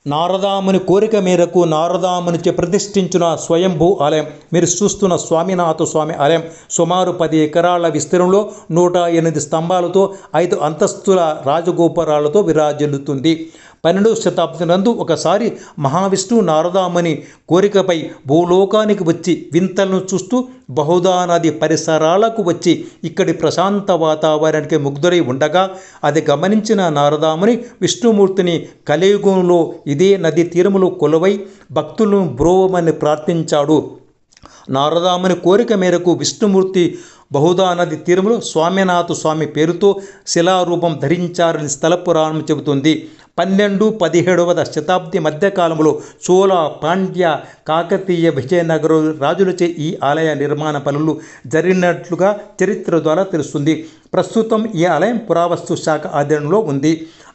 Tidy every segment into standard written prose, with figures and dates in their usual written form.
నారదాముని కోరిక మేరకు నారదామునిచే ప్రతిష్ఠించిన స్వయంభూ ఆలయం. మీరు చూస్తున్న స్వామినాథ స్వామి ఆలయం సుమారు 10 ఎకరాల విస్తీర్ణంలో 108 స్తంభాలతో 5 అంతస్తుల రాజగోపురాలతో విరాజిల్లుతుంది. 12వ శతాబ్దం నందు ఒకసారి మహావిష్ణువు నారదాముని కోరికపై భూలోకానికి వచ్చి వింతలను చూస్తూ బహుదా నది పరిసరాలకు వచ్చి ఇక్కడి ప్రశాంత వాతావరణానికి ముగ్ధుడై ఉండగా అది గమనించిన నారదాముని విష్ణుమూర్తిని కలియుగంలో ఇదే నది తీరములో కొలువై భక్తులను బ్రోవమని ప్రార్థించాడు. నారదాముని కోరిక మేరకు విష్ణుమూర్తి బహుదా నది తీరములో స్వామినాథ స్వామి పేరుతో శిలారూపం ధరించారని స్థల పురాణం చెబుతుంది. 12-17వ శతాబ్ది మధ్యకాలంలో చోళ, పాండ్య, కాకతీయ, విజయనగర రాజులచే ఈ ఆలయ నిర్మాణ పనులు జరిగినట్లుగా చరిత్ర ద్వారా తెలుస్తుంది. ప్రస్తుతం ఈ ఆలయం పురావస్తు శాఖ ఆధీనంలో ఉంది.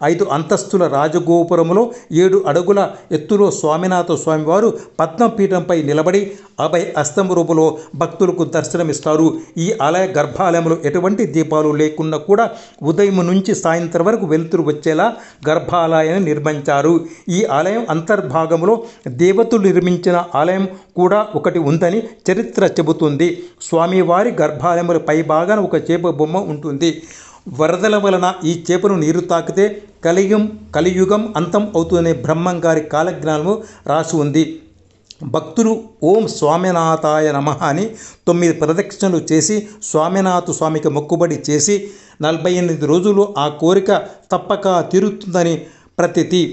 5 అంతస్తుల రాజగోపురములో 7 అడుగుల ఎత్తులో స్వామినాథ స్వామివారు పద్మపీఠంపై నిలబడి అభయ హస్తం రూపంలో భక్తులకు దర్శనమిస్తారు. ఈ ఆలయ గర్భాలయంలో ఎటువంటి దీపాలు లేకున్నా కూడా ఉదయం నుంచి సాయంత్రం వరకు వెలుతురు వచ్చేలా గర్భాలయాన్ని నిర్మించారు. ఈ ఆలయం అంతర్భాగంలో దేవతలు నిర్మించిన ఆలయం కూడా ఒకటి ఉందని చరిత్ర చెబుతుంది. స్వామివారి గర్భాలయంలో పై భాగాన ఒక చేప బొమ్మ ఉంటుంది. వరదల వలన ఈ చేపను నీరు తాకితే కలియుగం అంతం అవుతుందనే బ్రహ్మంగారి కాలజ్ఞానము రాసి ఉంది. భక్తులు ఓం స్వామినాథాయ నమః అని 9 ప్రదక్షిణలు చేసి స్వామినాథ స్వామికి మొక్కుబడి చేసి 48 రోజులు ఆ కోరిక తప్పక తీరుతుందని ప్రతీతి.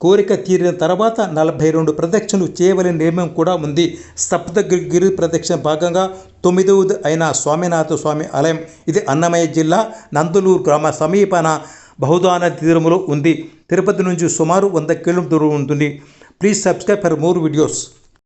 కోరిక తీరిన తర్వాత 42 ప్రదక్షిణలు చేయవలసిన నియమం కూడా ఉంది. సప్తగిరి ప్రదక్షిణ భాగంగా 9వది అయిన స్వామినాథ స్వామి ఆలయం ఇది అన్నమయ్య జిల్లా నందలూరు గ్రామ సమీపన బహుదా నది తీరములో ఉంది. తిరుపతి నుంచి సుమారు 100 కిలోమీటర్ల దూరం ఉంటుంది. Please subscribe for more videos.